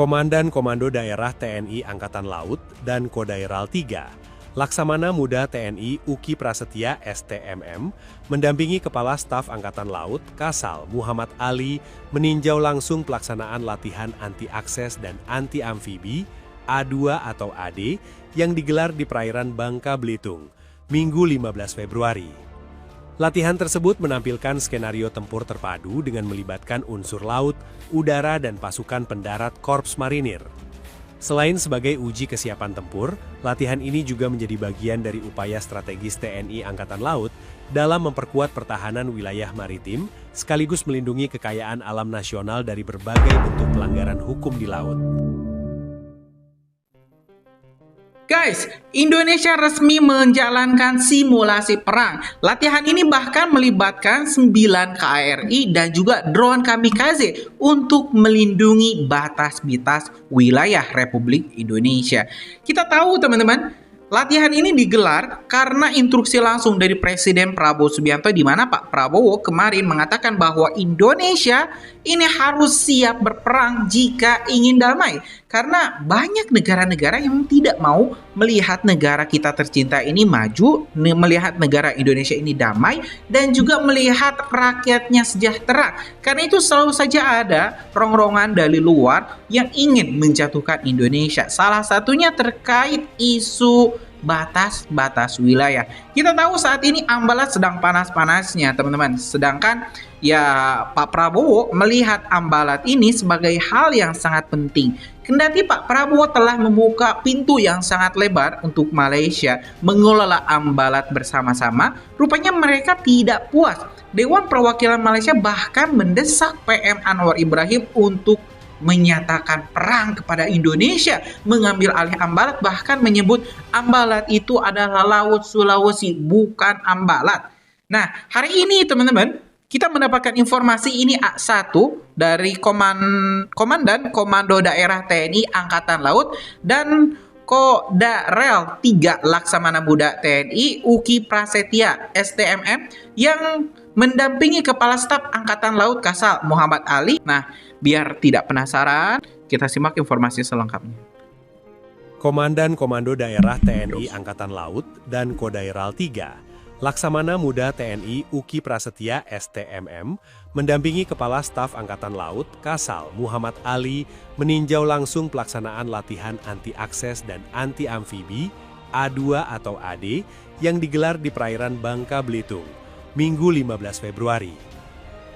Komandan Komando Daerah TNI Angkatan Laut dan Kodairal 3, Laksamana Muda TNI Uki Prasetya STMM, mendampingi Kepala Staf Angkatan Laut Kasal Muhammad Ali meninjau langsung pelaksanaan latihan anti-akses dan anti-amfibi A2 atau AD yang digelar di perairan Bangka Belitung, Minggu 15 Februari. Latihan tersebut menampilkan skenario tempur terpadu dengan melibatkan unsur laut, udara, dan pasukan pendarat Korps Marinir. Selain sebagai uji kesiapan tempur, latihan ini juga menjadi bagian dari upaya strategis TNI Angkatan Laut dalam memperkuat pertahanan wilayah maritim, sekaligus melindungi kekayaan alam nasional dari berbagai bentuk pelanggaran hukum di laut. Guys, Indonesia resmi menjalankan simulasi perang. Latihan ini bahkan melibatkan 9 KRI dan juga drone kamikaze untuk melindungi batas-batas wilayah Republik Indonesia. Kita tahu teman-teman, latihan ini digelar karena instruksi langsung dari Presiden Prabowo Subianto, di mana Pak Prabowo kemarin mengatakan bahwa Indonesia ini harus siap berperang jika ingin damai. Karena banyak negara-negara yang tidak mau melihat negara kita tercinta ini maju, melihat negara Indonesia ini damai, dan juga melihat rakyatnya sejahtera. Karena itu selalu saja ada rongrongan dari luar yang ingin menjatuhkan Indonesia. Salah satunya terkait isu batas-batas wilayah. Kita tahu saat ini Ambalat sedang panas-panasnya, teman-teman. Sedangkan ya Pak Prabowo melihat Ambalat ini sebagai hal yang sangat penting. Kendati Pak Prabowo telah membuka pintu yang sangat lebar untuk Malaysia mengelola Ambalat bersama-sama, rupanya mereka tidak puas. Dewan Perwakilan Malaysia bahkan mendesak PM Anwar Ibrahim untuk menyatakan perang kepada Indonesia, mengambil alih Ambalat, bahkan menyebut Ambalat itu adalah Laut Sulawesi, bukan Ambalat. Nah, hari ini teman-teman, kita mendapatkan informasi ini A1 dari Komandan Komando Daerah TNI Angkatan Laut dan Kodairal 3 Laksamana Muda TNI Uki Prasetya STMM yang mendampingi Kepala Staf Angkatan Laut Kasal Muhammad Ali. Nah, biar tidak penasaran, kita simak informasi selengkapnya. Komandan Komando Daerah TNI Angkatan Laut dan Kodairal 3, Laksamana Muda TNI Uki Prasetya STMM, mendampingi Kepala Staf Angkatan Laut Kasal Muhammad Ali meninjau langsung pelaksanaan latihan anti-akses dan anti-amfibi A2 atau AD yang digelar di perairan Bangka Belitung, Minggu 15 Februari.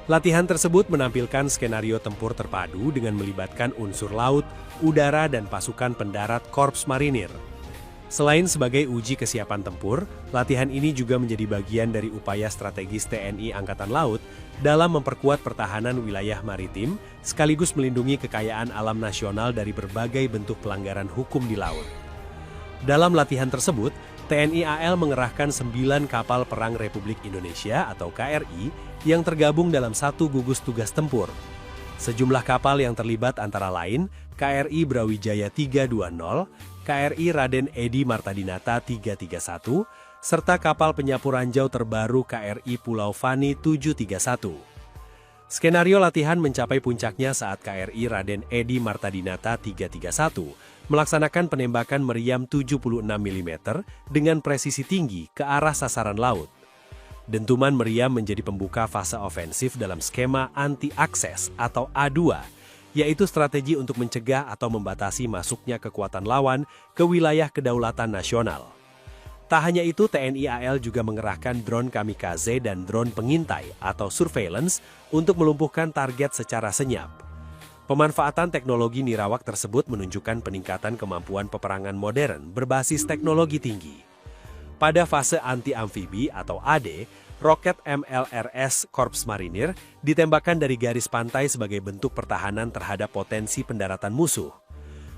Latihan tersebut menampilkan skenario tempur terpadu dengan melibatkan unsur laut, udara, dan pasukan pendarat Korps Marinir. Selain sebagai uji kesiapan tempur, latihan ini juga menjadi bagian dari upaya strategis TNI Angkatan Laut dalam memperkuat pertahanan wilayah maritim, sekaligus melindungi kekayaan alam nasional dari berbagai bentuk pelanggaran hukum di laut. Dalam latihan tersebut, TNI AL mengerahkan 9 kapal perang Republik Indonesia atau KRI yang tergabung dalam satu gugus tugas tempur. Sejumlah kapal yang terlibat antara lain KRI Brawijaya 320, KRI Raden Edi Martadinata 331, serta kapal penyapu ranjau terbaru KRI Pulau Fani 731. Skenario latihan mencapai puncaknya saat KRI Raden Edi Martadinata 331 melaksanakan penembakan meriam 76 mm dengan presisi tinggi ke arah sasaran laut. Dentuman meriam menjadi pembuka fase ofensif dalam skema anti-akses atau A2, yaitu strategi untuk mencegah atau membatasi masuknya kekuatan lawan ke wilayah kedaulatan nasional. Tak hanya itu, TNI AL juga mengerahkan drone kamikaze dan drone pengintai atau surveillance untuk melumpuhkan target secara senyap. Pemanfaatan teknologi nirawak tersebut menunjukkan peningkatan kemampuan peperangan modern berbasis teknologi tinggi. Pada fase anti-amfibi atau AD, roket MLRS Korps Marinir ditembakkan dari garis pantai sebagai bentuk pertahanan terhadap potensi pendaratan musuh.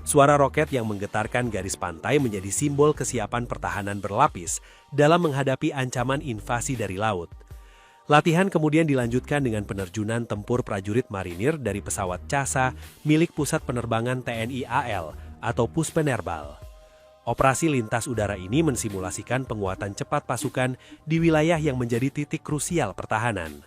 Suara roket yang menggetarkan garis pantai menjadi simbol kesiapan pertahanan berlapis dalam menghadapi ancaman invasi dari laut. Latihan kemudian dilanjutkan dengan penerjunan tempur prajurit marinir dari pesawat CASA milik Pusat Penerbangan TNI AL atau Puspenerbal. Operasi lintas udara ini mensimulasikan penguatan cepat pasukan di wilayah yang menjadi titik krusial pertahanan.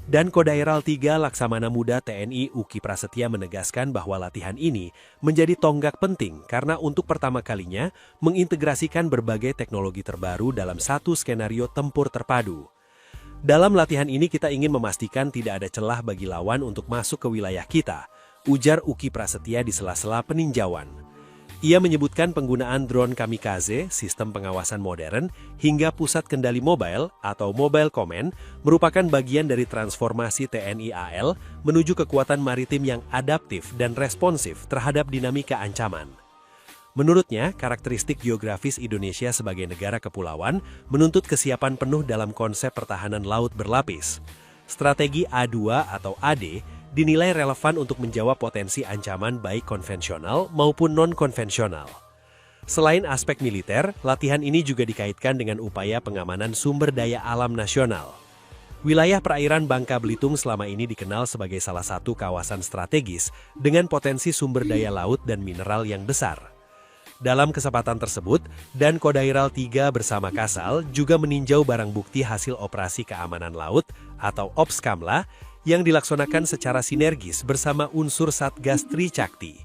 Dan Kodairal 3 Laksamana Muda TNI Uki Prasetya menegaskan bahwa latihan ini menjadi tonggak penting karena untuk pertama kalinya mengintegrasikan berbagai teknologi terbaru dalam satu skenario tempur terpadu. Dalam latihan ini kita ingin memastikan tidak ada celah bagi lawan untuk masuk ke wilayah kita, ujar Uki Prasetya di sela-sela peninjauan. Ia menyebutkan penggunaan drone kamikaze, sistem pengawasan modern, hingga pusat kendali mobile atau mobile command merupakan bagian dari transformasi TNI AL menuju kekuatan maritim yang adaptif dan responsif terhadap dinamika ancaman. Menurutnya, karakteristik geografis Indonesia sebagai negara kepulauan menuntut kesiapan penuh dalam konsep pertahanan laut berlapis. Strategi A2 atau AD dinilai relevan untuk menjawab potensi ancaman baik konvensional maupun non-konvensional. Selain aspek militer, latihan ini juga dikaitkan dengan upaya pengamanan sumber daya alam nasional. Wilayah perairan Bangka Belitung selama ini dikenal sebagai salah satu kawasan strategis dengan potensi sumber daya laut dan mineral yang besar. Dalam kesempatan tersebut, Dan Kodairal 3 bersama Kasal juga meninjau barang bukti hasil operasi keamanan laut atau OPSKAMLA yang dilaksanakan secara sinergis bersama unsur Satgas Tricakti.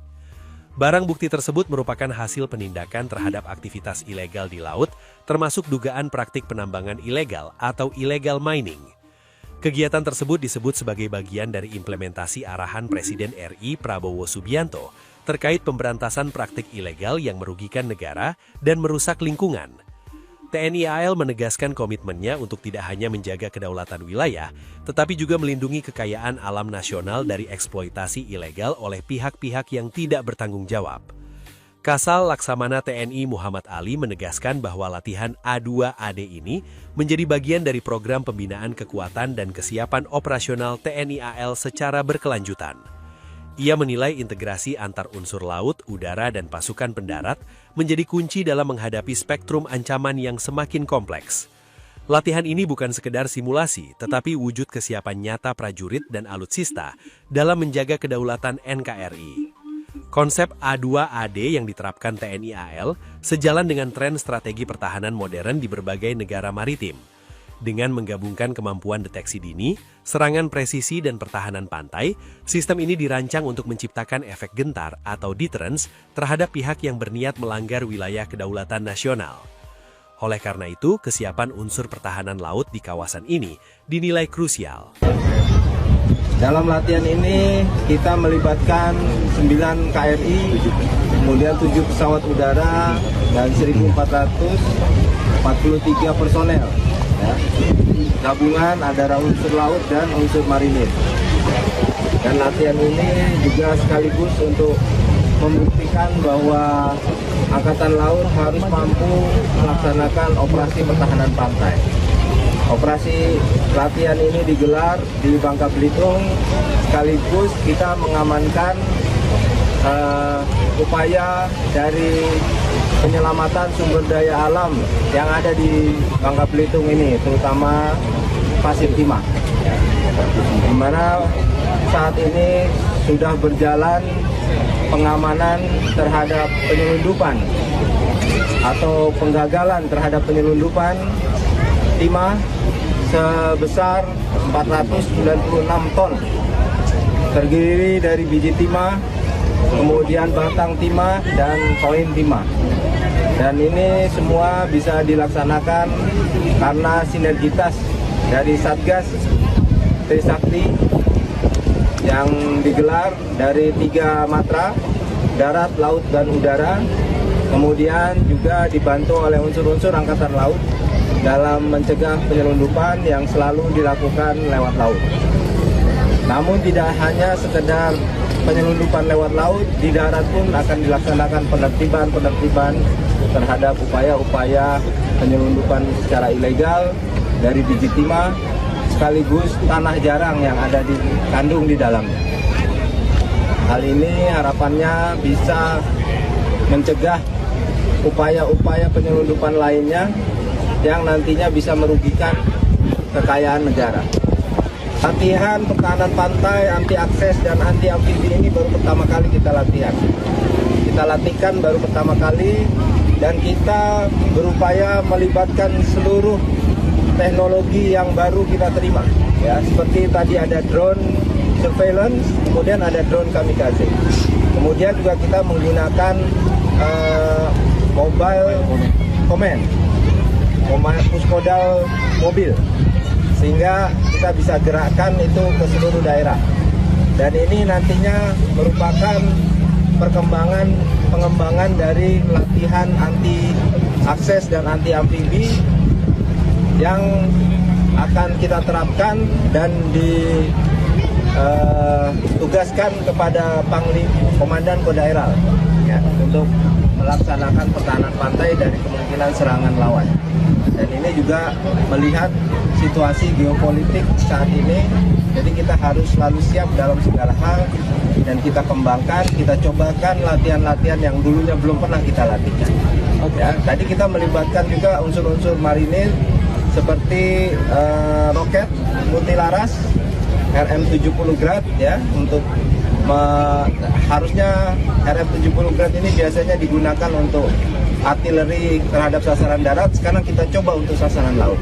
Barang bukti tersebut merupakan hasil penindakan terhadap aktivitas ilegal di laut, termasuk dugaan praktik penambangan ilegal atau illegal mining. Kegiatan tersebut disebut sebagai bagian dari implementasi arahan Presiden RI Prabowo Subianto terkait pemberantasan praktik ilegal yang merugikan negara dan merusak lingkungan. TNI AL menegaskan komitmennya untuk tidak hanya menjaga kedaulatan wilayah, tetapi juga melindungi kekayaan alam nasional dari eksploitasi ilegal oleh pihak-pihak yang tidak bertanggung jawab. Kasal Laksamana TNI Muhammad Ali menegaskan bahwa latihan A2AD ini menjadi bagian dari program pembinaan kekuatan dan kesiapan operasional TNI AL secara berkelanjutan. Ia menilai integrasi antar unsur laut, udara, dan pasukan pendarat menjadi kunci dalam menghadapi spektrum ancaman yang semakin kompleks. Latihan ini bukan sekedar simulasi, tetapi wujud kesiapan nyata prajurit dan alutsista dalam menjaga kedaulatan NKRI. Konsep A2AD yang diterapkan TNI AL sejalan dengan tren strategi pertahanan modern di berbagai negara maritim. Dengan menggabungkan kemampuan deteksi dini, serangan presisi, dan pertahanan pantai, sistem ini dirancang untuk menciptakan efek gentar atau deterrence terhadap pihak yang berniat melanggar wilayah kedaulatan nasional. Oleh karena itu, kesiapan unsur pertahanan laut di kawasan ini dinilai krusial. Dalam latihan ini kita melibatkan 9 KRI, kemudian 7 pesawat udara, dan 1.443 personel. Ya. Gabungan ada unsur laut dan unsur marinir. Dan latihan ini juga sekaligus untuk membuktikan bahwa Angkatan Laut harus mampu melaksanakan operasi pertahanan pantai. Operasi latihan ini digelar di Bangka Belitung, sekaligus kita mengamankan upaya dari penyelamatan sumber daya alam yang ada di Bangka Belitung ini, terutama Pasir Timah, di mana saat ini sudah berjalan pengamanan terhadap penyelundupan atau penggagalan terhadap penyelundupan timah sebesar 496 ton, terdiri dari biji timah, kemudian batang timah, dan koin timah. Dan ini semua bisa dilaksanakan karena sinergitas dari Satgas Trisakti yang digelar dari 3 matra, darat, laut, dan udara. Kemudian juga dibantu oleh unsur-unsur Angkatan Laut dalam mencegah penyelundupan yang selalu dilakukan lewat laut. Namun tidak hanya sekedar penyelundupan lewat laut, di darat pun akan dilaksanakan penertiban terhadap upaya-upaya penyelundupan secara ilegal dari biji timah sekaligus tanah jarang yang ada kandung di dalamnya. Hal ini harapannya bisa mencegah upaya-upaya penyelundupan lainnya yang nantinya bisa merugikan kekayaan negara. Latihan pertahanan pantai, anti akses, dan anti amfibi ini baru pertama kali kita latihan. Kita latihkan baru pertama kali, dan kita berupaya melibatkan seluruh teknologi yang baru kita terima. Ya, seperti tadi ada drone surveillance, kemudian ada drone kamikaze. Kemudian juga kita menggunakan mobile command, puskodal mobil, sehingga kita bisa gerakkan itu ke seluruh daerah. Dan ini nantinya merupakan pengembangan dari latihan anti akses dan anti amfibi yang akan kita terapkan dan ditugaskan kepada Komandan Kodaeral ya, untuk melaksanakan pertahanan pantai dari kemungkinan serangan lawan. Dan ini juga melihat situasi geopolitik saat ini, jadi kita harus selalu siap dalam segala hal dan kita kembangkan, kita cobakan latihan-latihan yang dulunya belum pernah kita latihkan. Ya, tadi kita melibatkan juga unsur-unsur marinir seperti roket multilaras RM70 Grad ya, untuk harusnya RM70 Grad ini biasanya digunakan untuk artileri terhadap sasaran darat, sekarang kita coba untuk sasaran laut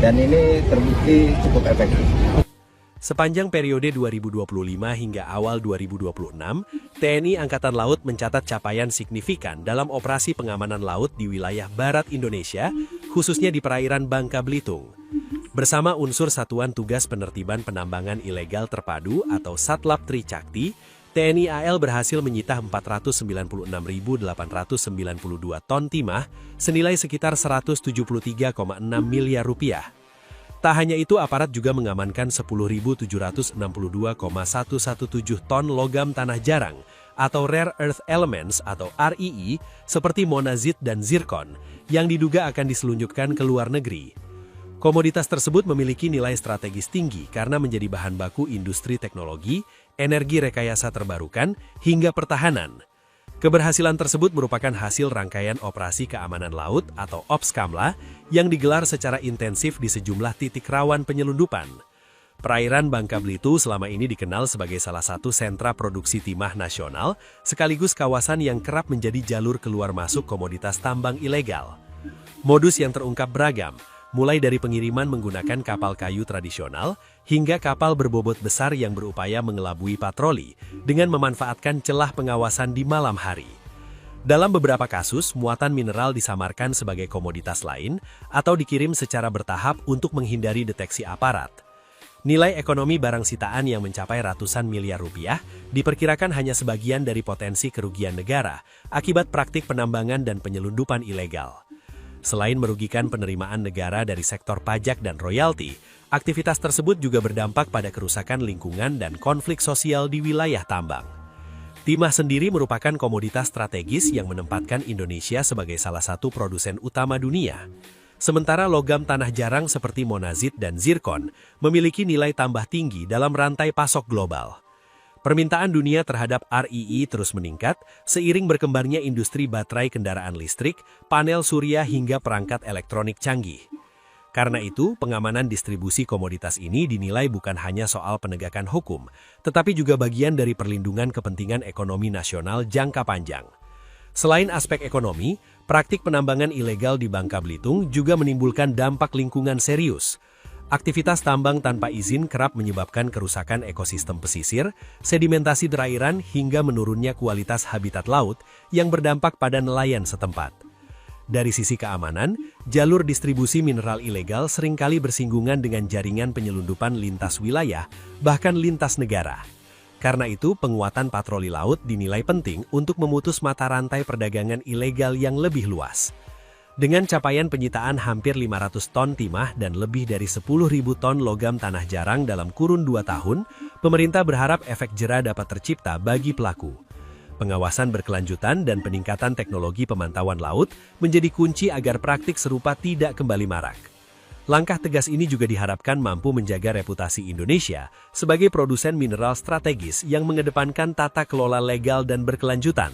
dan ini terbukti cukup efektif. Sepanjang periode 2025 hingga awal 2026, TNI Angkatan Laut mencatat capaian signifikan dalam operasi pengamanan laut di wilayah barat Indonesia, khususnya di perairan Bangka Belitung. Bersama unsur Satuan Tugas Penertiban Penambangan Ilegal Terpadu atau Satlap Tricakti, TNI AL berhasil menyita 496.892 ton timah senilai sekitar 173,6 miliar rupiah. Tak hanya itu, aparat juga mengamankan 10.762,117 ton logam tanah jarang atau Rare Earth Elements atau REE seperti monazit dan zirkon yang diduga akan diselundupkan ke luar negeri. Komoditas tersebut memiliki nilai strategis tinggi karena menjadi bahan baku industri teknologi, energi rekayasa terbarukan, hingga pertahanan. Keberhasilan tersebut merupakan hasil rangkaian operasi keamanan laut atau OPSKAMLA yang digelar secara intensif di sejumlah titik rawan penyelundupan. Perairan Bangka Belitung selama ini dikenal sebagai salah satu sentra produksi timah nasional, sekaligus kawasan yang kerap menjadi jalur keluar masuk komoditas tambang ilegal. Modus yang terungkap beragam, mulai dari pengiriman menggunakan kapal kayu tradisional hingga kapal berbobot besar yang berupaya mengelabui patroli dengan memanfaatkan celah pengawasan di malam hari. Dalam beberapa kasus, muatan mineral disamarkan sebagai komoditas lain atau dikirim secara bertahap untuk menghindari deteksi aparat. Nilai ekonomi barang sitaan yang mencapai ratusan miliar rupiah diperkirakan hanya sebagian dari potensi kerugian negara akibat praktik penambangan dan penyelundupan ilegal. Selain merugikan penerimaan negara dari sektor pajak dan royalti, aktivitas tersebut juga berdampak pada kerusakan lingkungan dan konflik sosial di wilayah tambang. Timah sendiri merupakan komoditas strategis yang menempatkan Indonesia sebagai salah satu produsen utama dunia. Sementara logam tanah jarang seperti monazit dan zirkon memiliki nilai tambah tinggi dalam rantai pasok global. Permintaan dunia terhadap REE terus meningkat seiring berkembangnya industri baterai kendaraan listrik, panel surya hingga perangkat elektronik canggih. Karena itu, pengamanan distribusi komoditas ini dinilai bukan hanya soal penegakan hukum, tetapi juga bagian dari perlindungan kepentingan ekonomi nasional jangka panjang. Selain aspek ekonomi, praktik penambangan ilegal di Bangka Belitung juga menimbulkan dampak lingkungan serius. Aktivitas tambang tanpa izin kerap menyebabkan kerusakan ekosistem pesisir, sedimentasi perairan hingga menurunnya kualitas habitat laut yang berdampak pada nelayan setempat. Dari sisi keamanan, jalur distribusi mineral ilegal seringkali bersinggungan dengan jaringan penyelundupan lintas wilayah, bahkan lintas negara. Karena itu, penguatan patroli laut dinilai penting untuk memutus mata rantai perdagangan ilegal yang lebih luas. Dengan capaian penyitaan hampir 500 ton timah dan lebih dari 10.000 ton logam tanah jarang dalam kurun 2 tahun, pemerintah berharap efek jera dapat tercipta bagi pelaku. Pengawasan berkelanjutan dan peningkatan teknologi pemantauan laut menjadi kunci agar praktik serupa tidak kembali marak. Langkah tegas ini juga diharapkan mampu menjaga reputasi Indonesia sebagai produsen mineral strategis yang mengedepankan tata kelola legal dan berkelanjutan.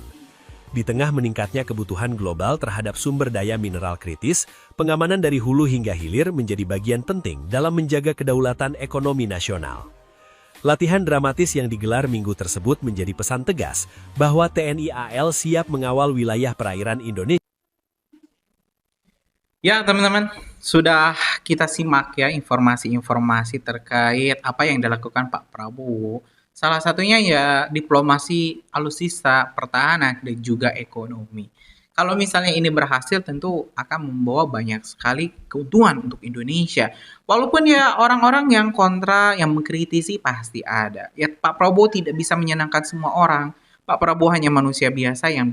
Di tengah meningkatnya kebutuhan global terhadap sumber daya mineral kritis, pengamanan dari hulu hingga hilir menjadi bagian penting dalam menjaga kedaulatan ekonomi nasional. Latihan dramatis yang digelar minggu tersebut menjadi pesan tegas bahwa TNI AL siap mengawal wilayah perairan Indonesia Ya, teman-teman, sudah kita simak ya informasi-informasi terkait apa yang dilakukan Pak Prabowo. Salah satunya ya diplomasi alutsista, pertahanan, dan juga ekonomi. Kalau misalnya ini berhasil tentu akan membawa banyak sekali keuntungan untuk Indonesia. Walaupun ya orang-orang yang kontra, yang mengkritisi pasti ada. Ya Pak Prabowo tidak bisa menyenangkan semua orang. Pak Prabowo hanya manusia biasa yang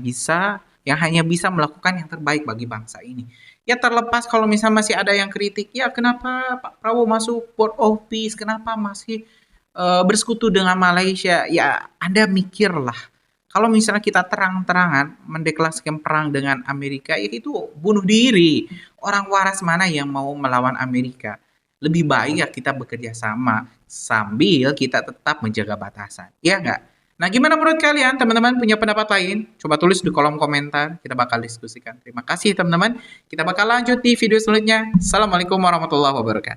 hanya bisa melakukan yang terbaik bagi bangsa ini. Ya terlepas kalau misalnya masih ada yang kritik, ya kenapa Pak Prabowo masuk Board of Peace, kenapa masih bersekutu dengan Malaysia? Ya Anda mikirlah, kalau misalnya kita terang-terangan mendeklarasikan perang dengan Amerika, ya itu bunuh diri. Orang waras mana yang mau melawan Amerika? Lebih baik ya kita bekerja sama sambil kita tetap menjaga batasan. Ya nggak? Nah, gimana menurut kalian? Teman-teman punya pendapat lain? Coba tulis di kolom komentar. Kita bakal diskusikan. Terima kasih, teman-teman. Kita bakal lanjut di video selanjutnya. Assalamualaikum warahmatullahi wabarakatuh.